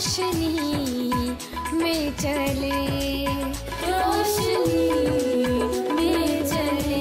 روشنی میں چلے، روشنی میں چلے۔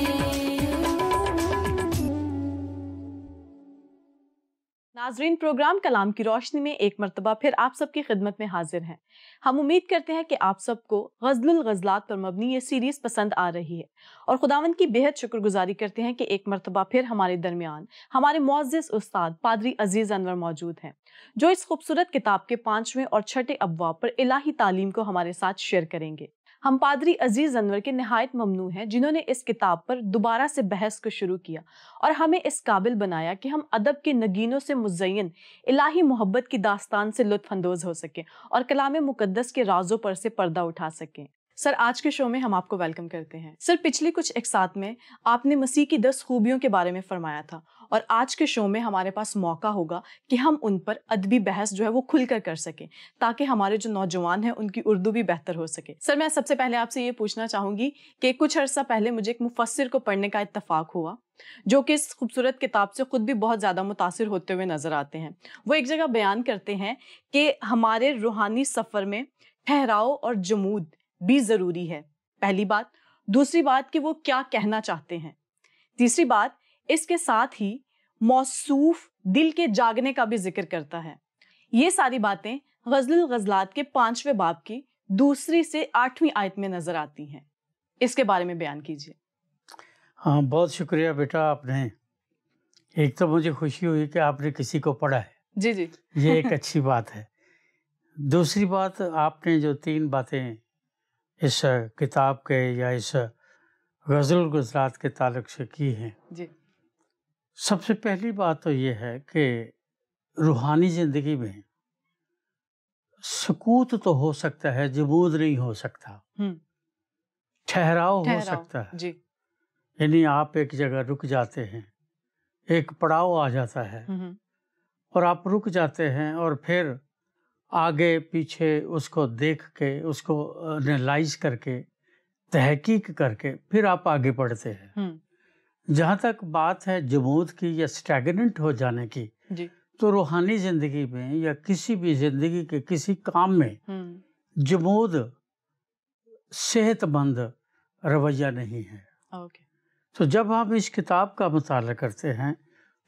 ناظرین، پروگرام کلام کی روشنی میں ایک مرتبہ پھر آپ سب کی خدمت میں حاضر ہیں۔ ہم امید کرتے ہیں کہ آپ سب کو غزل الغزلات پر مبنی یہ سیریز پسند آ رہی ہے، اور خداوند کی بے حد شکر گزاری کرتے ہیں کہ ایک مرتبہ پھر ہمارے درمیان ہمارے معزز استاد پادری عزیز انور موجود ہیں، جو اس خوبصورت کتاب کے 5ویں اور 6ٹھے ابواب پر الہی تعلیم کو ہمارے ساتھ شیئر کریں گے۔ ہم پادری عزیز انور کے نہایت ممنون ہیں جنہوں نے اس کتاب پر دوبارہ سے بحث کو شروع کیا اور ہمیں اس قابل بنایا کہ ہم ادب کے نگینوں سے مزین الہی محبت کی داستان سے لطف اندوز ہو سکیں اور کلام مقدس کے رازوں پر سے پردہ اٹھا سکیں۔ سر، آج کے شو میں ہم آپ کو ویلکم کرتے ہیں۔ سر، پچھلی کچھ اقساط میں آپ نے مسیح کی 10 خوبیوں کے بارے میں فرمایا تھا، اور آج کے شو میں ہمارے پاس موقع ہوگا کہ ہم ان پر ادبی بحث جو ہے وہ کھل کر سکیں، تاکہ ہمارے جو نوجوان ہیں ان کی اردو بھی بہتر ہو سکے۔ سر، میں سب سے پہلے آپ سے یہ پوچھنا چاہوں گی کہ کچھ عرصہ پہلے مجھے ایک مفسر کو پڑھنے کا اتفاق ہوا، جو کہ اس خوبصورت کتاب سے خود بھی بہت زیادہ متاثر ہوتے ہوئے نظر آتے ہیں۔ وہ ایک جگہ بیان کرتے ہیں کہ ہمارے روحانی سفر میں ٹھہراؤ اور جمود بھی ضروری ہے، پہلی بات۔ دوسری بات کہ وہ کیا کہنا چاہتے ہیں۔ تیسری بات، اس کے ساتھ ہی موصوف دل کے جاگنے کا بھی ذکر کرتا ہے۔ یہ ساری باتیں غزل الغزلات کے 5ویں باب کی 2 سے 8ویں آیت میں نظر آتی ہیں۔ اس کے بارے میں بیان کیجیے۔ ہاں، بہت شکریہ بیٹا، آپ نے ایک تو مجھے خوشی ہوئی کہ آپ نے کسی کو پڑھا ہے۔ جی جی، یہ ایک اچھی بات ہے۔ دوسری بات، آپ نے جو 3 باتیں اس کتاب کے یا اس غزل الغزلات کے تعلق سے کی ہیں، جی، سب سے پہلی بات تو یہ ہے کہ روحانی زندگی میں سکوت تو ہو سکتا ہے، جمود نہیں ہو سکتا، ٹھہراؤ ہو سکتا ہے۔ جی، یعنی آپ ایک جگہ رک جاتے ہیں، ایک پڑاؤ آ جاتا ہے اور آپ رک جاتے ہیں، اور پھر آگے پیچھے اس کو دیکھ کے، اس کو انالائز کر کے، تحقیق کر کے پھر آپ آگے بڑھتے ہیں۔ جہاں تک بات ہے جمود کی یا سٹیگننٹ ہو جانے کی، جی، تو روحانی زندگی میں یا کسی بھی زندگی کے کسی کام میں جمود صحت مند رویہ نہیں ہے۔ اوکے، تو جب ہم اس کتاب کا مطالعہ کرتے ہیں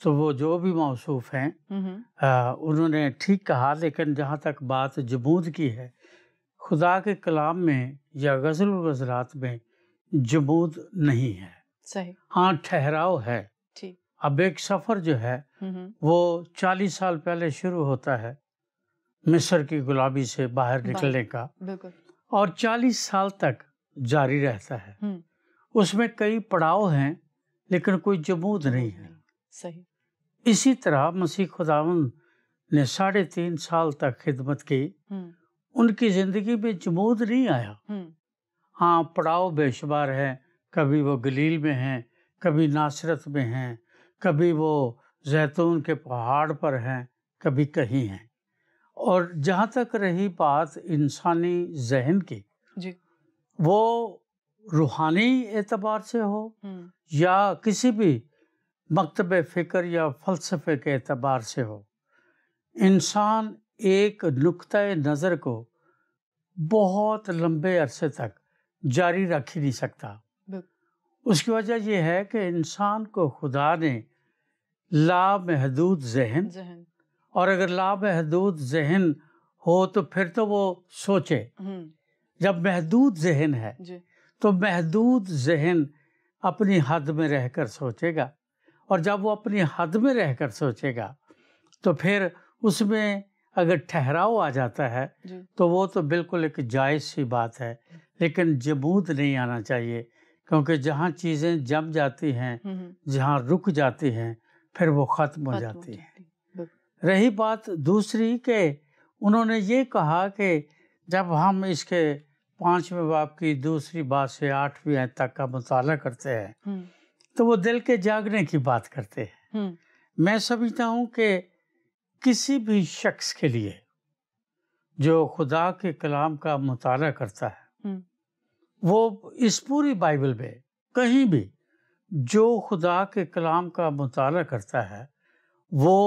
تو وہ جو بھی موصوف ہیں انہوں نے ٹھیک کہا، لیکن جہاں تک بات جمود کی ہے، خدا کے کلام میں یا غزل الغزلات میں جمود نہیں ہے۔ صحیح، ہاں، ٹھہراؤ ہے۔ ٹھیک، اب ایک سفر جو ہے وہ 40 سال پہلے شروع ہوتا ہے، مصر کی غلامی سے باہر نکلنے کا، بالکل، اور 40 سال تک جاری رہتا ہے۔ اس میں کئی پڑاؤ ہیں لیکن کوئی جمود نہیں ہے۔ صحیح، اسی طرح مسیح خداوند نے 3.5 سال تک خدمت کی، ان کی زندگی میں جمود نہیں آیا۔ ہاں، پڑاؤ بے شمار ہیں، کبھی وہ گلیل میں ہیں، کبھی ناصرت میں ہیں، کبھی وہ زیتون کے پہاڑ پر ہیں، کبھی کہیں ہیں۔ اور جہاں تک رہی بات انسانی ذہن کی، جی، وہ روحانی اعتبار سے ہو یا کسی بھی مکتب فکر یا فلسفے کے اعتبار سے ہو، انسان ایک نقطۂ نظر کو بہت لمبے عرصے تک جاری رکھ ہی نہیں سکتا۔ اس کی وجہ یہ ہے کہ انسان کو خدا نے لامحدود ذہن، اور اگر لامحدود ذہن ہو تو پھر تو وہ سوچے۔ جب محدود ذہن ہے تو محدود ذہن اپنی حد میں رہ کر سوچے گا، اور جب وہ اپنی حد میں رہ کر سوچے گا تو پھر اس میں اگر ٹھہراؤ آ جاتا ہے تو وہ تو بالکل ایک جائز سی بات ہے، لیکن جمود نہیں آنا چاہیے، کیونکہ جہاں چیزیں جم جاتی ہیں، جہاں رک جاتی ہیں، پھر وہ ختم ہو جاتی ہیں۔ رہی بات دوسری کہ انہوں نے یہ کہا کہ جب ہم اس کے 5ویں باب کی 2 بات سے 8ویں آیت تک کا مطالعہ کرتے ہیں تو وہ دل کے جاگنے کی بات کرتے ہیں۔ میں سمجھتا ہوں کہ کسی بھی شخص کے لیے جو خدا کے کلام کا مطالعہ کرتا ہے، وہ اس پوری بائبل میں کہیں بھی جو خدا کے کلام کا مطالعہ کرتا ہے وہ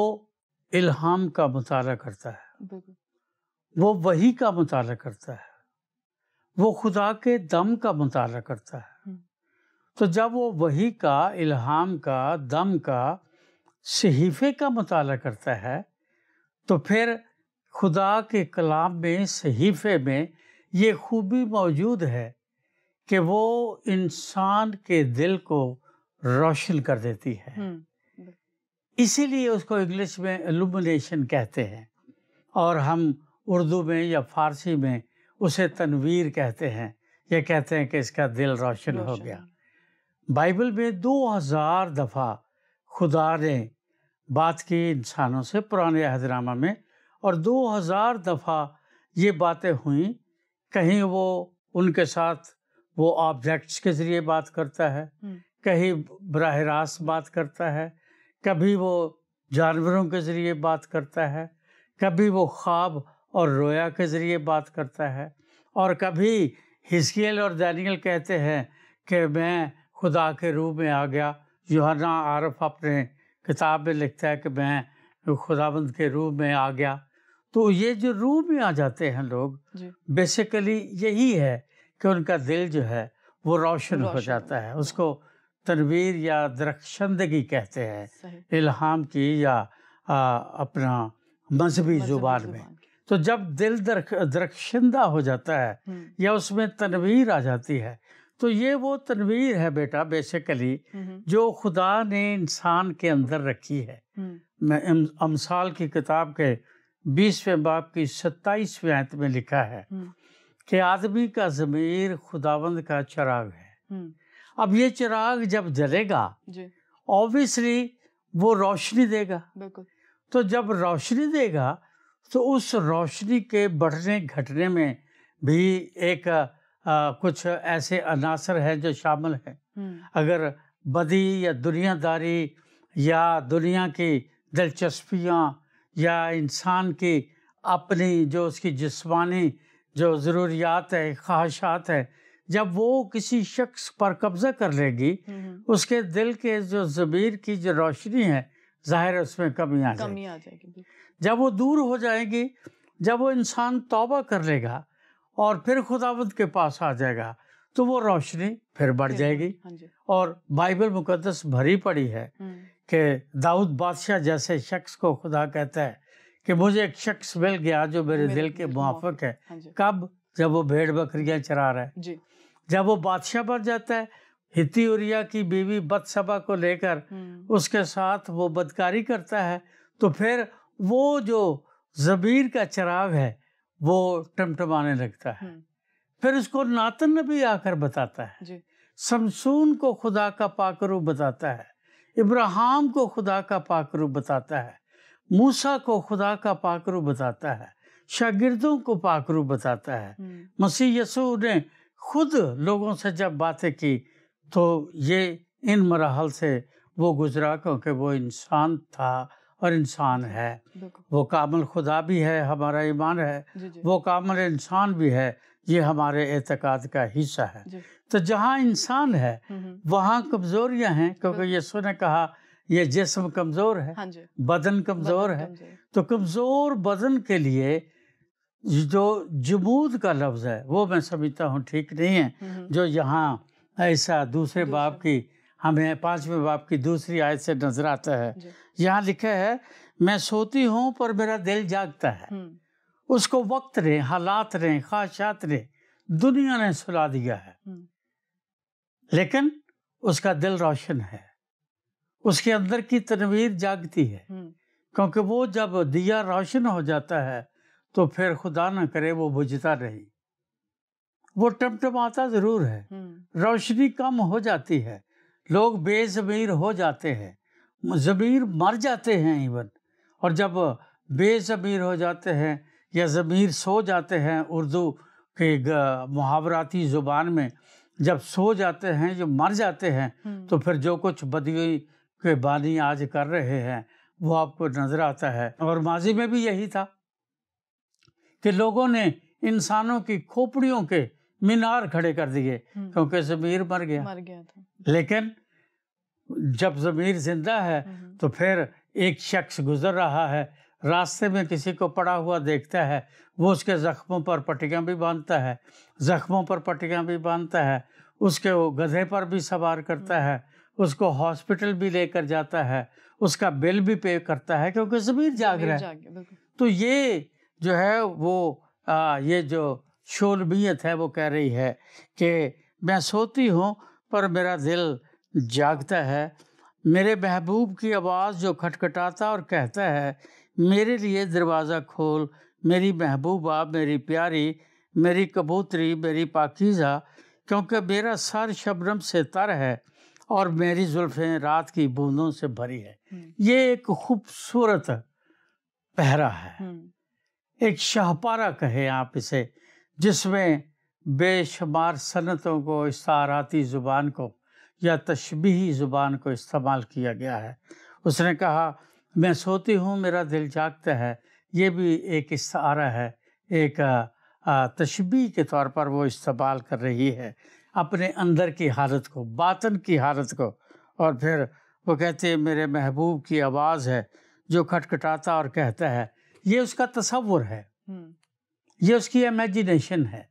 الہام کا مطالعہ کرتا ہے۔ وہ وحی کا مطالعہ کرتا ہے، وہ خدا کے دم کا مطالعہ کرتا ہے۔ تو جب وہ وحی کا، الہام کا، دم کا، صحیفے کا مطالعہ کرتا ہے تو پھر خدا کے کلام میں، صحیفے میں یہ خوبی موجود ہے کہ وہ انسان کے دل کو روشن کر دیتی ہے۔ اسی لیے اس کو انگلش میں illumination کہتے ہیں، اور ہم اردو میں یا فارسی میں اسے تنویر کہتے ہیں، یہ کہتے ہیں کہ اس کا دل روشن ہو گیا۔ بائبل میں 2000 دفعہ خدا نے بات کی انسانوں سے پرانے عہد نامہ میں، اور 2000 دفعہ یہ باتیں ہوئیں۔ کہیں وہ ان کے ساتھ وہ آبجیکٹس کے ذریعے بات کرتا ہے، کہیں براہ راست بات کرتا ہے، کبھی وہ جانوروں کے ذریعے بات کرتا ہے، کبھی وہ خواب اور رویا کے ذریعے بات کرتا ہے، اور کبھی حزقیل اور دانیل کہتے ہیں کہ میں خدا کے روح میں آ گیا۔ یوحنا عارف اپنے کتاب میں لکھتا ہے کہ میں خداوند کے روح میں آ گیا۔ تو یہ جو روح میں آ جاتے ہیں لوگ، بیسیکلی یہی ہے کہ ان کا دل جو ہے وہ روشن ہو جاتا ہے۔ اس کو تنویر یا درخشندگی کہتے ہیں، الہام کی یا اپنا مذہبی زبان میں۔ تو جب دل درخشندہ ہو جاتا ہے یا اس میں تنویر آ جاتی ہے، تو یہ وہ تنویر ہے بیٹا بیسیکلی جو خدا نے انسان کے اندر رکھی ہے۔ میں امثال کی کتاب کے 20ویں باب کی 27ویں آیت میں لکھا ہے کہ آدمی کا ضمیر خداوند کا چراغ ہے۔ اب یہ چراغ جب جلے گا اوبیسلی وہ روشنی دے گا، تو جب روشنی دے گا تو اس روشنی کے بڑھنے گھٹنے میں بھی ایک کچھ ایسے عناصر ہیں جو شامل ہیں۔ اگر بدی یا دنیا داری یا دنیا کی دلچسپیاں یا انسان کی اپنی جو اس کی جسمانی جو ضروریات ہے، خواہشات ہے، جب وہ کسی شخص پر قبضہ کر لے گی، اس کے دل کے جو ضمیر کی جو روشنی ہے، ظاہر اس میں کمی آ جائے گی۔ جب وہ دور ہو جائے گی، جب وہ انسان توبہ کر لے گا اور پھر خداوند کے پاس آ جائے گا، تو وہ روشنی پھر بڑھ جائے گی۔ اور بائبل مقدس بھری پڑی ہے کہ داؤد بادشاہ جیسے شخص کو خدا کہتا ہے کہ مجھے ایک شخص مل گیا جو میرے دل کے موافق ہے۔ کب؟ جب وہ بھیڑ بکریاں چرا رہا ہے۔ جب وہ بادشاہ بن جاتا ہے، ہتی اوریا کی بیوی بتشبہ کو لے کر اس کے ساتھ وہ بدکاری کرتا ہے، تو پھر وہ جو ضمیر کا چراغ ہے وہ ٹمٹمانے لگتا ہے۔ پھر اس کو ناتن نبی آ کر بتاتا ہے، سمسون کو خدا کا پاکرو بتاتا ہے، ابراہیم کو خدا کا پاکرو بتاتا ہے، موسیٰ کو خدا کا پاکرو بتاتا ہے، شاگردوں کو پاکرو بتاتا ہے۔ مسیح یسوع نے خود لوگوں سے جب باتیں کی تو یہ ان مراحل سے وہ گزرا، کیونکہ وہ انسان تھا اور انسان ہے۔ وہ کامل خدا بھی ہے، ہمارا ایمان ہے، وہ کامل انسان بھی ہے، یہ ہمارے اعتقاد کا حصہ ہے۔ تو جہاں انسان ہے وہاں کمزوریاں ہیں، کیونکہ یسوع نے کہا یہ جسم کمزور ہے، بدن کمزور ہے۔ تو کمزور بدن کے لیے جو جمود کا لفظ ہے وہ میں سمجھتا ہوں ٹھیک نہیں ہے، جو یہاں ایسا دوسرے باب کی ہمیں 5ویں باب کی دوسری آیت سے نظر آتا ہے۔ یہاں لکھا ہے میں سوتی ہوں پر میرا دل جاگتا ہے۔ اس کو وقت نے، حالات نے، خواہشات نے، دنیا نے سلا دیا ہے، لیکن اس کا دل روشن ہے، اس کے اندر کی تنویر جاگتی ہے، کیونکہ وہ جب دیا روشن ہو جاتا ہے تو پھر خدا نہ کرے وہ بجھتا نہیں، وہ ٹمٹماتا ضرور ہے، روشنی کم ہو جاتی ہے، لوگ بے ضمیر ہو جاتے ہیں، ضمیر مر جاتے ہیں ایون، اور جب بے ضمیر ہو جاتے ہیں یا ضمیر سو جاتے ہیں، اردو کے محاوراتی زبان میں جب سو جاتے ہیں، جو مر جاتے ہیں، تو پھر جو کچھ بدی کے بانی آج کر رہے ہیں وہ آپ کو نظر آتا ہے۔ اور ماضی میں بھی یہی تھا کہ لوگوں نے انسانوں کی کھوپڑیوں کے مینار کھڑے کر دیے کیونکہ ضمیر مر گیا تھا۔ لیکن جب ضمیر زندہ ہے تو پھر ایک شخص گزر رہا ہے راستے میں کسی کو پڑا ہوا دیکھتا ہے وہ اس کے زخموں پر پٹیاں بھی باندھتا ہے، زخموں پر پٹیاں بھی باندھتا ہے، اس کے وہ گدھے پر بھی سوار کرتا ہے، اس کو ہاسپٹل بھی لے کر جاتا ہے، اس کا بل بھی پے کرتا ہے کیونکہ ضمیر جاگ رہا ہے۔ تو یہ جو ہے وہ یہ جو شولمیت ہے وہ کہہ رہی ہے کہ میں سوتی ہوں پر میرا دل جاگتا ہے، میرے محبوب کی آواز جو کھٹکھٹاتا اور کہتا ہے میرے لیے دروازہ کھول، میری محبوبہ، میری پیاری، میری کبوتری، میری پاکیزہ، کیونکہ میرا سر شبنم سے تر ہے اور میری زلفیں رات کی بوندوں سے بھری ہے۔ یہ ایک خوبصورت پہرا ہے، ایک شاہپارہ کہے آپ اسے، جس میں بے شمار صنعتوں کو، استعاراتی زبان کو یا تشبیہی زبان کو استعمال کیا گیا ہے۔ اس نے کہا میں سوتی ہوں میرا دل جاگتا ہے، یہ بھی ایک استعارہ ہے، ایک تشبیہ کے طور پر وہ استعمال کر رہی ہے اپنے اندر کی حالت کو، باطن کی حالت کو۔ اور پھر وہ کہتے ہیں میرے محبوب کی آواز ہے جو کھٹکھٹاتا اور کہتا ہے، یہ اس کا تصور ہے، یہ اس کی امیجنیشن ہے،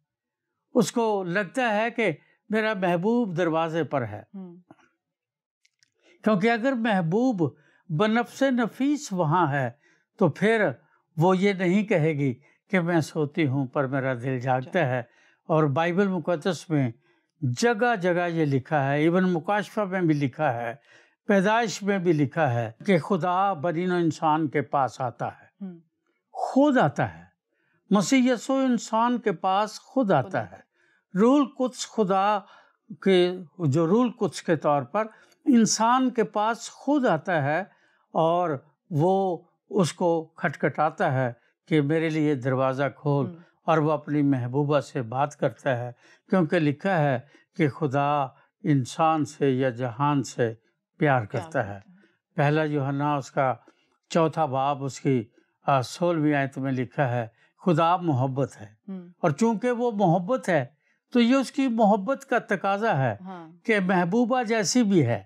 اس کو لگتا ہے کہ میرا محبوب دروازے پر ہے، کیونکہ اگر محبوب بنفس نفیس وہاں ہے تو پھر وہ یہ نہیں کہے گی کہ میں سوتی ہوں پر میرا دل جاگتا ہے۔ اور بائبل مقدس میں جگہ جگہ یہ لکھا ہے، ایون مکاشفہ میں بھی لکھا ہے، پیدائش میں بھی لکھا ہے کہ خدا بنی نوع انسان کے پاس آتا ہے، خود آتا ہے، مسیح یسوع انسان کے پاس خود آتا ہے، روح القدس خدا کے جو روح القدس کے طور پر انسان کے پاس خود آتا ہے اور وہ اس کو کھٹکھٹاتا ہے کہ میرے لیے دروازہ کھول، اور وہ اپنی محبوبہ سے بات کرتا ہے، کیونکہ لکھا ہے کہ خدا انسان سے یا جہان سے پیار کرتا ہے۔ پہلا یوحنا اس کا 4 باب اس کی 16ویں آیت میں لکھا ہے خدا محبت ہے، اور چونکہ وہ محبت ہے تو یہ اس کی محبت کا تقاضا ہے کہ محبوبہ جیسی بھی ہے،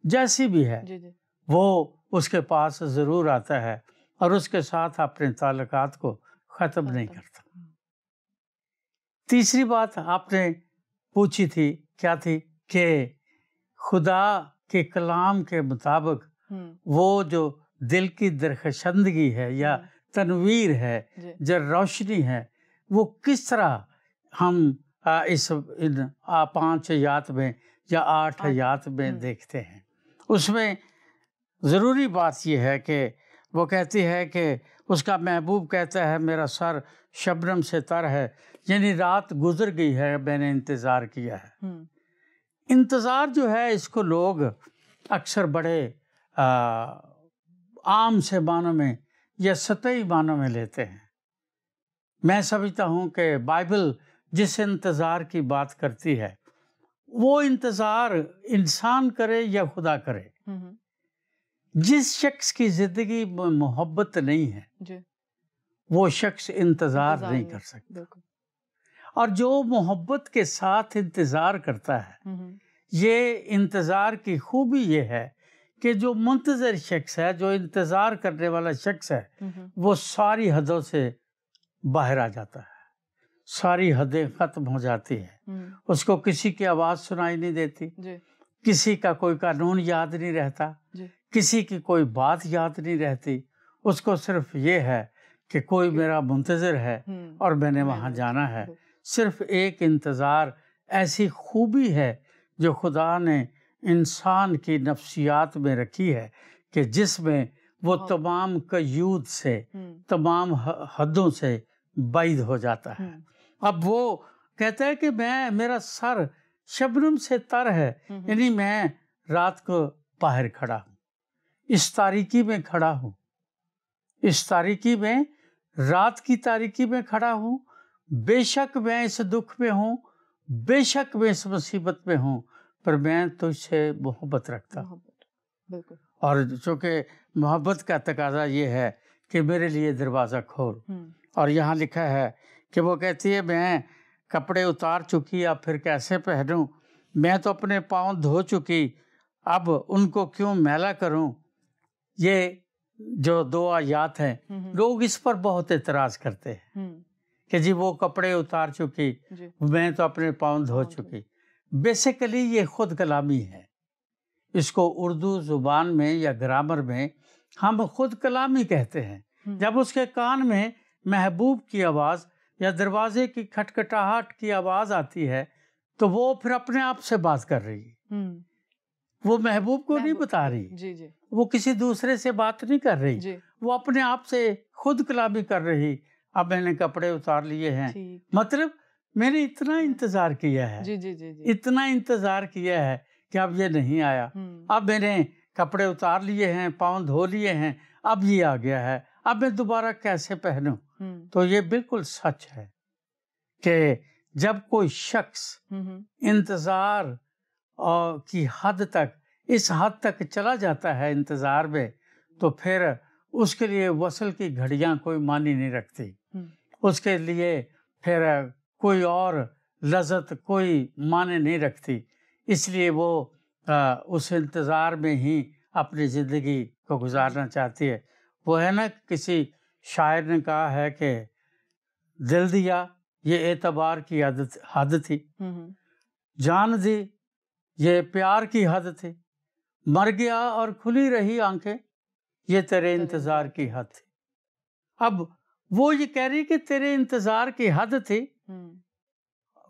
جیسی بھی ہے، وہ اس کے پاس ضرور آتا ہے اور اس کے ساتھ اپنے تعلقات کو ختم نہیں کرتا۔ تیسری بات آپ نے پوچھی تھی، کیا تھی؟ کہ خدا کے کلام کے مطابق وہ جو دل کی درخشندگی ہے یا تنویر ہے، جو روشنی ہے، وہ کس طرح ہم ان 5 آیات میں یا 8 آیات میں دیکھتے ہیں۔ اس میں ضروری بات یہ ہے کہ وہ کہتی ہے کہ اس کا محبوب کہتا ہے میرا سر شبنم سے تر ہے، یعنی رات گزر گئی ہے، میں نے انتظار کیا ہے۔ انتظار جو ہے اس کو لوگ اکثر بڑے عام سے معنوں میں یا سطحی معنوں میں لیتے ہیں۔ میں سمجھتا ہوں کہ بائبل جس انتظار کی بات کرتی ہے وہ انتظار انسان کرے یا خدا کرے، جس شخص کی زندگی میں محبت نہیں ہے وہ شخص انتظار نہیں کر سکتا، اور جو محبت کے ساتھ انتظار کرتا ہے، یہ انتظار کی خوبی یہ ہے کہ جو منتظر شخص ہے، جو انتظار کرنے والا شخص ہے، وہ ساری حدوں سے باہر آ جاتا ہے، ساری حدیں ختم ہو جاتی ہیں، اس کو کسی کی آواز سنائی نہیں دیتی، کسی کا کوئی قانون یاد نہیں رہتا، کسی کی کوئی بات یاد نہیں رہتی، اس کو صرف یہ ہے کہ کوئی میرا منتظر ہے اور میں نے وہاں جانا ہے۔ صرف ایک انتظار ایسی خوبی ہے جو خدا نے انسان کی نفسیات میں رکھی ہے کہ جس میں وہ تمام قیود سے، تمام حدوں سے بعید ہو جاتا ہے۔ اب وہ کہتا ہے کہ میرا سر شبنم سے تر ہے، یعنی میں رات کو باہر کھڑا ہوں، اس تاریکی میں کھڑا ہوں، اس تاریکی میں، رات کی تاریکی میں کھڑا ہوں، بے شک میں اس دکھ میں ہوں، بے شک میں اس مصیبت میں ہوں، پر میں تجھ سے محبت رکھتا ہوں۔ اور چونکہ محبت کا تقاضا یہ ہے کہ میرے لیے دروازہ کھول۔ اور یہاں لکھا ہے کہ وہ کہتی ہے میں کپڑے اتار چکی، اب پھر کیسے پہنوں، میں تو اپنے پاؤں دھو چکی، اب ان کو کیوں میلا کروں۔ یہ جو 2 آیات ہیں لوگ اس پر بہت اعتراض کرتے ہیں کہ جی وہ کپڑے اتار چکی، میں تو اپنے پاؤں دھو چکی۔ بیسیکلی یہ خود کلامی ہے، اس کو اردو زبان میں یا گرامر میں ہم خود کلامی کہتے ہیں۔ جب اس کے کان میں محبوب کی آواز یا دروازے کی کھٹکھٹاہٹ کی آواز آتی ہے تو وہ پھر اپنے آپ سے بات کر رہی ہے، وہ محبوب کو نہیں بتا رہی، وہ کسی دوسرے سے بات نہیں کر رہی، وہ اپنے آپ سے خود کلامی کر رہی۔ اب میں نے کپڑے اتار لیے ہیں، مطلب میں نے اتنا انتظار کیا ہے، اتنا انتظار کیا ہے کہ اب یہ نہیں آیا، اب میں نے کپڑے اتار لیے ہیں، پاؤں دھو لیے ہیں، اب یہ آ گیا ہے، اب میں دوبارہ کیسے پہنوں؟ تو یہ بالکل سچ ہے کہ جب کوئی شخص انتظار کی حد تک، اس حد تک چلا جاتا ہے انتظار میں، تو پھر اس کے لیے وصل کی گھڑیاں کوئی معنی نہیں رکھتی، اس کے لیے پھر کوئی اور لذت کوئی معنی نہیں رکھتی، اس لیے وہ اس انتظار میں ہی اپنی زندگی کو گزارنا چاہتی ہے۔ وہ ہے نا، کسی شاعر نے کہا ہے کہ دل دیا یہ اعتبار کی حد تھی، جان دی یہ پیار کی حد تھی، مر گیا اور کھلی رہی آنکھیں یہ تیرے انتظار کی حد تھی۔ اب وہ یہ کہہ رہی کہ تیرے انتظار کی حد تھی،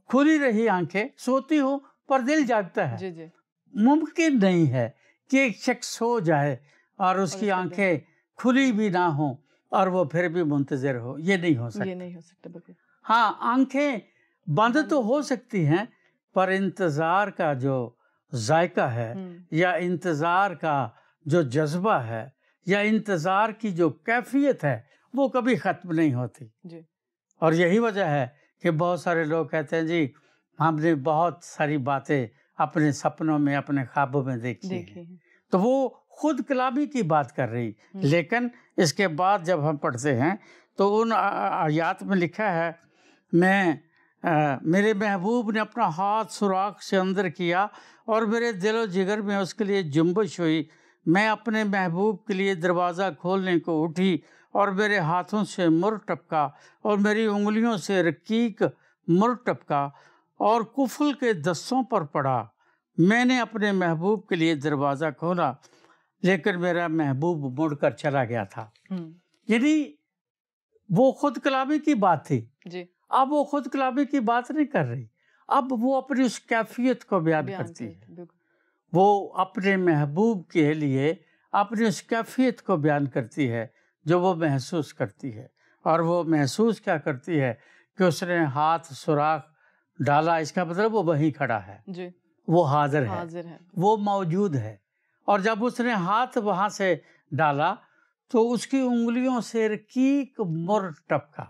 کھلی رہی آنکھیں، سوتی ہوں پر دل جاگتا ہے۔ ممکن نہیں ہے کہ ایک شخص سو جائے اور اس کی آنکھیں کھلی بھی نہ ہوں اور وہ پھر بھی منتظر ہو، یہ نہیں ہو سکتا۔ ہاں، آنکھیں بند تو ہو سکتی ہیں پر انتظار کا جو ذائقہ ہے یا انتظار کا جو جذبہ ہے یا انتظار کی جو کیفیت ہے وہ کبھی ختم نہیں ہوتی۔ اور یہی وجہ ہے کہ بہت سارے لوگ کہتے ہیں جی ہم نے بہت ساری باتیں اپنے سپنوں میں، اپنے خوابوں میں دیکھی ہیں، تو وہ خود کلامی کی بات کر رہی۔ لیکن اس کے بعد جب ہم پڑھتے ہیں تو ان آیات میں لکھا ہے، میرے محبوب نے اپنا ہاتھ سوراخ سے اندر کیا اور میرے دل و جگر میں اس کے لیے جنبش ہوئی، میں اپنے محبوب کے لیے دروازہ کھولنے کو اٹھی اور میرے ہاتھوں سے مر ٹپکا اور میری انگلیوں سے رقیق مر ٹپکا اور کفل کے دستوں پر پڑا، میں نے اپنے محبوب کے لیے دروازہ کھولا لیکن میرا محبوب مڑ کر چلا گیا تھا۔ یعنی وہ خود کلامی کی بات تھی، اب وہ خود کلامی کی بات نہیں کر رہی، اب وہ اپنی اس کیفیت کو بیان کرتی ہے، وہ اپنے محبوب کے لیے اپنی اس کیفیت کو بیان کرتی ہے جو وہ محسوس کرتی ہے۔ اور وہ محسوس کیا کرتی ہے کہ اس نے ہاتھ سوراخ ڈالا، اس کا مطلب وہ وہیں کھڑا ہے، وہ حاضر ہے، وہ موجود ہے۔ اور جب اس نے ہاتھ وہاں سے ڈالا تو اس کی انگلیوں سے رقیق مر ٹپکا۔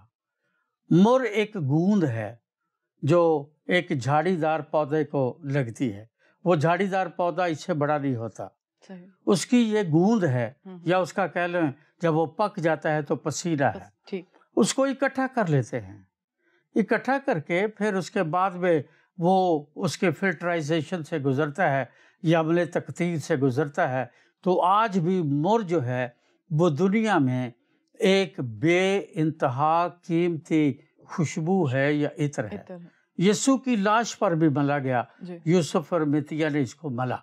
مر ایک گوند ہے جو ایک جھاڑی دار پودے کو لگتی ہے، وہ جھاڑی دار پودا اس سے بڑا نہیں ہوتا، اس کی یہ گوند ہے، یا اس کا کہہ لیں جب وہ پک جاتا ہے تو پسینہ ہے، اس کو اکٹھا کر لیتے ہیں، اکٹھا کر کے پھر اس کے بعد میں وہ اس کے فلٹرائزیشن سے گزرتا ہے یا عمل تقطیر سے گزرتا ہے۔ تو آج بھی مر جو ہے وہ دنیا میں ایک بے انتہا قیمتی خوشبو ہے یا عطر ہے۔ یسوع کی لاش پر بھی ملا گیا، یوسف اور متیہ نے اس کو ملا۔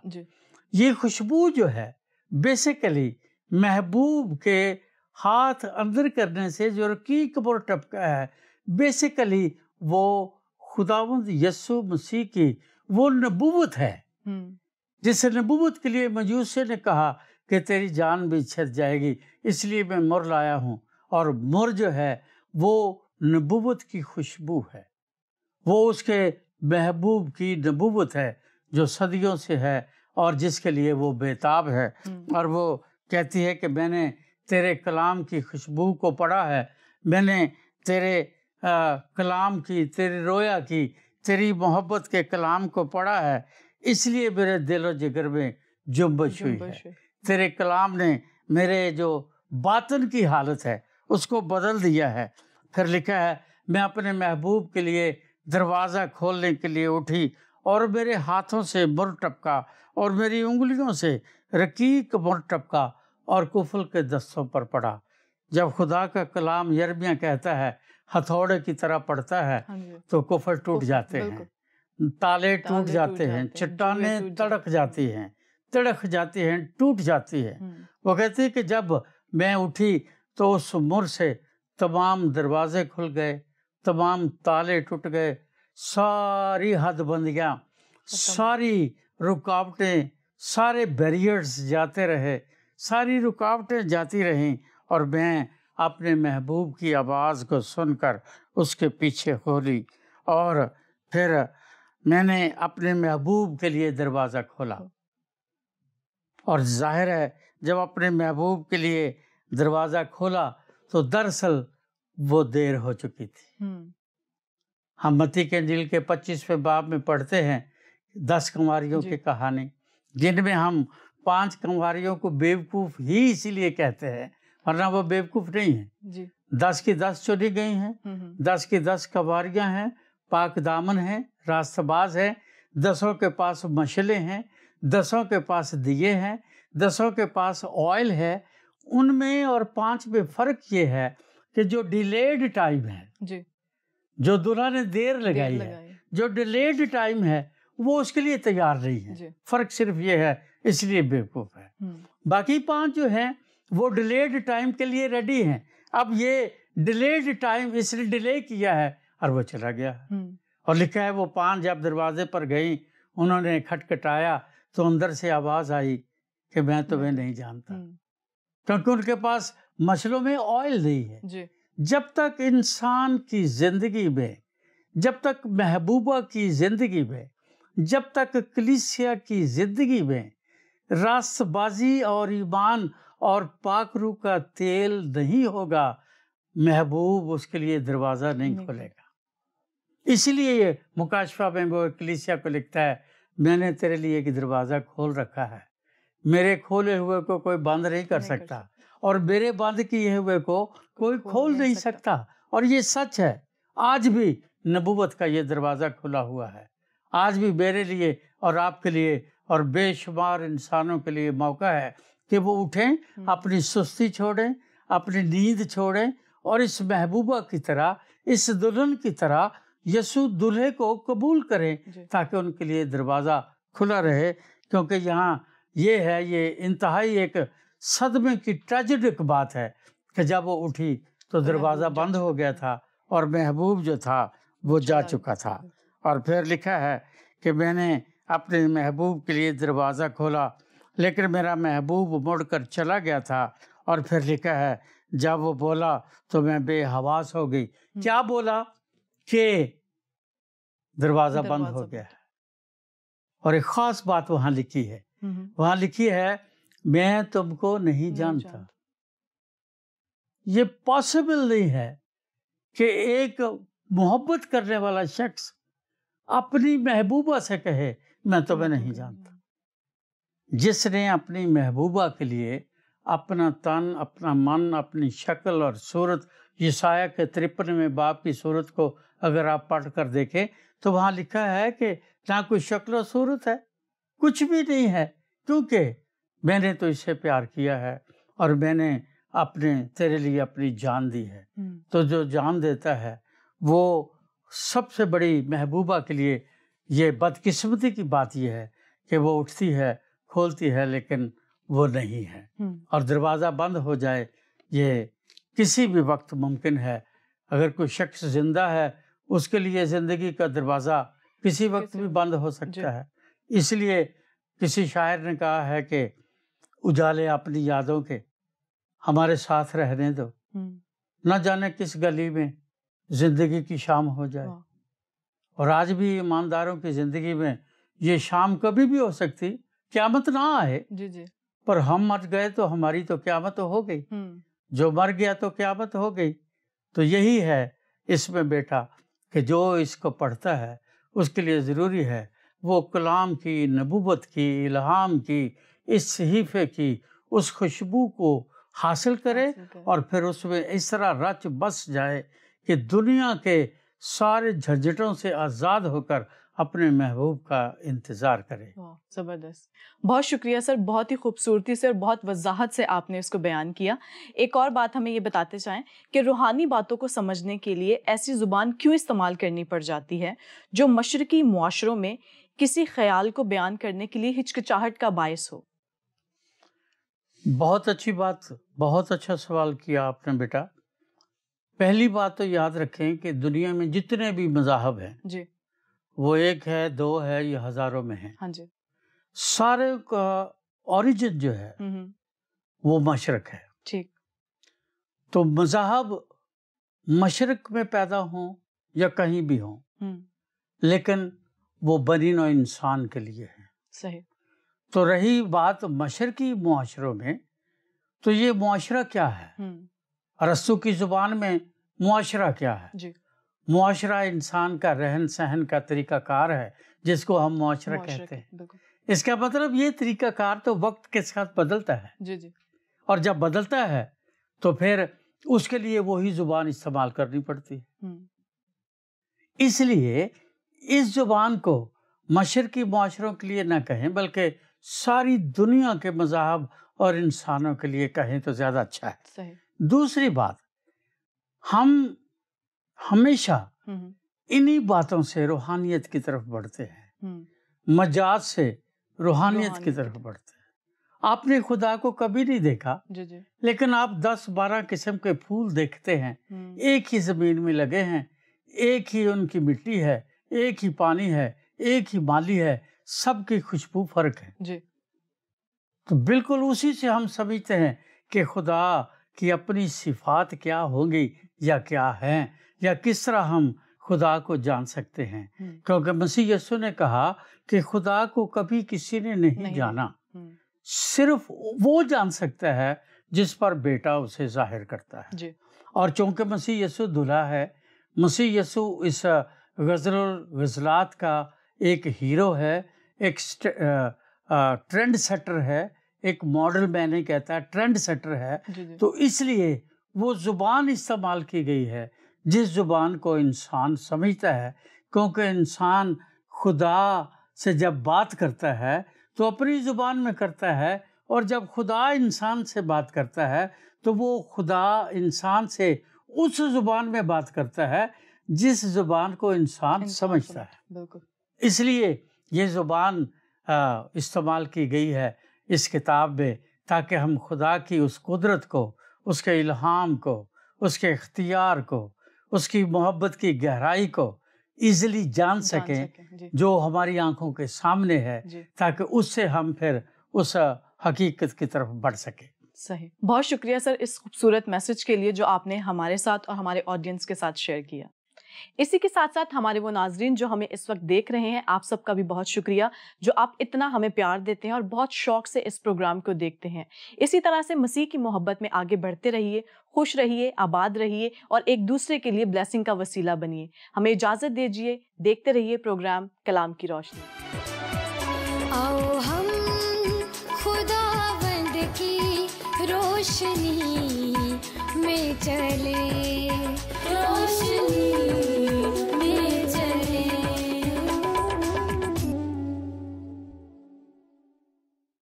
یہ خوشبو جو ہے بیسیکلی محبوب کے ہاتھ اندر کرنے سے جو رقیق مر ٹپکا ہے، بیسیکلی وہ خداوند یسوع مسیح کی وہ نبوت ہے جس نبوت کے لیے مجوسی نے کہا کہ تیری جان بھی چھٹ جائے گی، اس لیے میں مر لایا ہوں۔ اور مر جو ہے وہ نبوت کی خوشبو ہے، وہ اس کے محبوب کی نبوت ہے جو صدیوں سے ہے اور جس کے لیے وہ بےتاب ہے۔ اور وہ کہتی ہے کہ میں نے تیرے کلام کی خوشبو کو پڑھا ہے، میں نے تیرے کلام کی، تیری رویا کی، تیری محبت کے کلام کو پڑھا ہے، اس لیے میرے دل و جگر میں جنبش ہوئی ہے۔ تیرے کلام نے میرے جو باطن کی حالت ہے اس کو بدل دیا ہے۔ پھر لکھا ہے، میں اپنے محبوب کے لیے دروازہ کھولنے کے لیے اٹھی اور میرے ہاتھوں سے مر ٹپکا اور میری انگلیوں سے رقیق مر ٹپکا اور کفر کے دستوں پر پڑا۔ جب خدا کا کلام یرمیہ کہتا ہے ہتھوڑے کی طرح پڑتا ہے تو کفر ٹوٹ جاتے ہیں، تالے ٹوٹ جاتے ہیں، چٹانیں تڑک جاتی ہیں، ٹوٹ جاتی ہیں۔ وہ کہتی ہے کہ جب میں اٹھی تو اس مر سے تمام دروازے کھل گئے، تمام تالے ٹوٹ گئے، ساری حد بندیاں، ساری رکاوٹیں، سارے بیریئرز جاتے رہے، ساری رکاوٹیں جاتی رہیں، اور میں اپنے محبوب کی آواز کو سن کر اس کے پیچھے ہو لی، اور پھر میں نے اپنے محبوب کے لیے دروازہ کھولا۔ اور ظاہر ہے جب اپنے محبوب کے لیے دروازہ کھولا تو دراصل وہ دیر ہو چکی تھی۔ ہم متی کے انجیل کے 25ویں باب میں پڑھتے ہیں 10 کنواریوں کی کہانی، جن میں ہم 5 کنواریوں کو بیوقوف ہی اسی لیے کہتے ہیں، ورنہ وہ بیوقوف نہیں ہیں۔ 10 کی 10 چنی گئی ہیں، 10 کی 10 کنواریاں ہیں، پاک دامن ہیں، راستہ باز ہیں، 10 کے پاس مشلیں ہیں، 10 کے پاس دیے ہیں، 10 کے پاس آئل ہے۔ ان میں اور 5 میں فرق یہ ہے کہ جو ڈیلیڈ ٹائم ہے، جو دلہا نے دیر لگائی ہے، جو ڈیلیڈ ٹائم ہے وہ اس کے لیے تیار نہیں ہے۔ فرق صرف یہ ہے، اس لیے بیوقوف ہے۔ باقی 5 جو ہیں وہ ڈیلیڈ ٹائم کے لیے ریڈی ہیں۔ اب یہ ڈیلیڈ ٹائم اس نے ڈیلے کیا ہے اور وہ چلا گیا ہے۔ اور لکھا ہے وہ 5 جب دروازے پر گئیں، انہوں نے کھٹکھٹایا تو اندر سے آواز آئی کہ میں تمہیں نہیں جانتا، کیونکہ ان کے پاس مشلوں میں آئل نہیں ہے۔ جب تک انسان کی زندگی میں، جب تک محبوبہ کی زندگی میں، جب تک کلیسیا کی زندگی میں راست بازی اور ایمان اور پاک روح کا تیل نہیں ہوگا، محبوب اس کے لیے دروازہ نہیں کھولے گا۔ اس لیے یہ مکاشفہ میں وہ کلیسیا کو لکھتا ہے، میں نے تیرے لیے ایک دروازہ کھول رکھا ہے، میرے کھولے ہوئے کو کوئی بند نہیں کر سکتا، اور میرے بند کیے ہوئے کو کوئی کھول نہیں سکتا۔ اور یہ سچ ہے، آج بھی نبوت کا یہ دروازہ کھلا ہوا ہے، آج بھی میرے لیے اور آپ کے لیے اور بے شمار انسانوں کے لیے موقع ہے کہ وہ اٹھیں، اپنی سستی چھوڑیں، اپنی نیند چھوڑیں، اور اس محبوبہ کی طرح، اس دلہن کی طرح یسوع دلہے کو قبول کریں، تاکہ ان کے لیے دروازہ کھلا رہے۔ کیونکہ یہاں یہ ہے، یہ انتہائی ایک صدمے کی ٹریجڈک بات ہے کہ جب وہ اٹھی تو دروازہ بند ہو گیا تھا اور محبوب جو تھا وہ جا چکا تھا۔ اور پھر لکھا ہے کہ میں نے اپنے محبوب کے لیے دروازہ کھولا، لیکن میرا محبوب مڑ کر چلا گیا تھا۔ اور پھر لکھا ہے جب وہ بولا تو میں بے حواس ہو گئی۔ کیا بولا؟ کہ دروازہ بند ہو گیا ہے۔ اور ایک خاص بات وہاں لکھی ہے، وہاں لکھی ہے میں تم کو نہیں جانتا۔ یہ پاسبل نہیں ہے کہ ایک محبت کرنے والا شخص اپنی محبوبہ سے کہے میں تمہیں نہیں جانتا۔ جس نے اپنی محبوبہ کے لیے اپنا تن، اپنا من، اپنی شکل اور صورت، یسایہ کے 53ویں باب کی صورت کو اگر آپ پڑھ کر دیکھیں تو وہاں لکھا ہے کہ نہ کوئی شکل و صورت ہے، کچھ بھی نہیں ہے، کیونکہ میں نے تو اسے پیار کیا ہے اور میں نے تیرے لیے اپنی جان دی ہے۔ تو جو جان دیتا ہے وہ سب سے بڑی محبوبہ کے لیے یہ بدقسمتی کی بات یہ ہے کہ وہ اٹھتی ہے، کھولتی ہے، لیکن وہ نہیں ہے، اور دروازہ بند ہو جائے یہ کسی بھی وقت ممکن ہے۔ اگر کوئی شخص زندہ ہے اس کے لیے زندگی کا دروازہ کسی وقت بھی بند ہو سکتا ہے۔ اس لیے کسی شاعر نے کہا ہے کہ اجالے اپنی یادوں کے ہمارے ساتھ رہنے دو، نہ جانے کس گلی میں زندگی کی شام ہو جائے۔ اور آج بھی ایمانداروں کی زندگی میں یہ شام کبھی بھی ہو سکتی، قیامت نہ آئے، پر ہم مر گئے تو ہماری تو قیامت ہو گئی، جو مر گیا تو قیامت ہو گئی۔ تو یہی ہے اس میں بیٹا کہ جو اس کو پڑھتا ہے اس کے لیے ضروری ہے وہ کلام کی، نبوت کی، الہام کی، اس صحیفے کی اس خوشبو کو حاصل کرے، اور پھر اس میں اس طرح رچ بس جائے کہ دنیا کے سارے جھنجھٹوں سے آزاد ہو کر اپنے محبوب کا انتظار کرے. زبردست. بہت شکریہ سر, بہت ہی خوبصورتی سے اور بہت وضاحت سے آپ نے اس کو بیان کیا. ایک اور بات ہمیں یہ بتاتے چاہیں کہ روحانی باتوں کو سمجھنے کے لیے ایسی زبان کیوں استعمال کرنی پڑ جاتی ہے جو مشرقی معاشروں میں کسی خیال کو بیان کرنے کے لیے ہچکچاہٹ کا باعث ہو؟ بہت اچھی بات, بہت اچھا سوال کیا آپ نے بیٹا. پہلی بات تو یاد رکھیں کہ دنیا میں جتنے بھی مذاہب ہیں جی, وہ ایک ہے, دو ہے, یا ہزاروں میں ہیں. ہاں جی. سارے کا اوریجن جو ہے وہ مشرق ہے. ٹھیک. تو مذاہب مشرق میں پیدا ہوں یا کہیں بھی ہوں, لیکن وہ بنی نوع انسان کے لیے ہیں. صحیح. تو رہی بات مشرقی معاشروں میں, تو یہ معاشرہ کیا ہے؟ ارسطو کی زبان میں معاشرہ کیا ہے؟ جی. معاشرہ انسان کا رہن سہن کا طریقہ کار ہے جس کو ہم معاشرہ کہتے ہیں. اس کا مطلب یہ طریقہ کار تو وقت کے ساتھ بدلتا ہے. جی جی. اور جب بدلتا ہے تو پھر اس کے لیے وہی زبان استعمال کرنی پڑتی ہے. اس لیے اس زبان کو مشرقی معاشروں کے لیے نہ کہیں بلکہ ساری دنیا کے مذاہب اور انسانوں کے لیے کہیں تو زیادہ اچھا ہے. صحیح. دوسری بات, ہم ہمیشہ انہی باتوں سے روحانیت کی طرف بڑھتے ہیں, مجاز سے روحانیت کی طرف بڑھتے ہیں. آپ نے خدا کو کبھی نہیں دیکھا, لیکن آپ 10-12 قسم کے پھول دیکھتے ہیں, ایک ہی زمین میں لگے ہیں, ایک ہی ان کی مٹی ہے, ایک ہی پانی ہے, ایک ہی مالی ہے, سب کی خوشبو فرق ہے. جی. تو بالکل اسی سے ہم سمجھتے ہیں کہ خدا کی اپنی صفات کیا ہوں گی یا کیا ہیں, یا کس طرح ہم خدا کو جان سکتے ہیں. کیونکہ مسیح یسوع نے کہا کہ خدا کو کبھی کسی نے نہیں جانا, صرف وہ جان سکتا ہے جس پر بیٹا اسے ظاہر کرتا ہے. جی. اور چونکہ مسیح یسوع دلہا ہے, مسیح یسوع اس غزل الغزلات کا ایک ہیرو ہے, ایک ٹرینڈ سیٹر ہے, ایک ماڈل میں نہیں کہتا, ٹرینڈ سیٹر ہے. تو اس لیے وہ زبان استعمال کی گئی ہے جس زبان کو انسان سمجھتا ہے, کیونکہ انسان خدا سے جب بات کرتا ہے تو اپنی زبان میں کرتا ہے, اور جب خدا انسان سے بات کرتا ہے تو وہ خدا انسان سے اس زبان میں بات کرتا ہے جس زبان کو انسان سمجھتا ہے. بالکل. اس لیے یہ زبان استعمال کی گئی ہے اس کتاب میں, تاکہ ہم خدا کی اس قدرت کو, اس کے الہام کو, اس کے اختیار کو, اس کی محبت کی گہرائی کو ایزیلی جان سکیں جو ہماری آنکھوں کے سامنے ہے, تاکہ اس سے ہم پھر اس حقیقت کی طرف بڑھ سکیں. صحیح. بہت شکریہ سر اس خوبصورت میسج کے لیے جو آپ نے ہمارے ساتھ اور ہمارے آڈینس کے ساتھ شیئر کیا. اسی کے ساتھ ساتھ ہمارے وہ ناظرین جو ہمیں اس وقت دیکھ رہے ہیں, آپ سب کا بھی بہت شکریہ جو آپ اتنا ہمیں پیار دیتے ہیں اور بہت شوق سے اس پروگرام کو دیکھتے ہیں. اسی طرح سے مسیح کی محبت میں آگے بڑھتے رہیے, خوش رہیے, آباد رہیے اور ایک دوسرے کے لیے بلیسنگ کا وسیلہ بنیے. ہمیں اجازت دیجیے, دیکھتے رہیے پروگرام کلام کی روشنی. آؤ ہم خداوند کی روشنی میں چلے.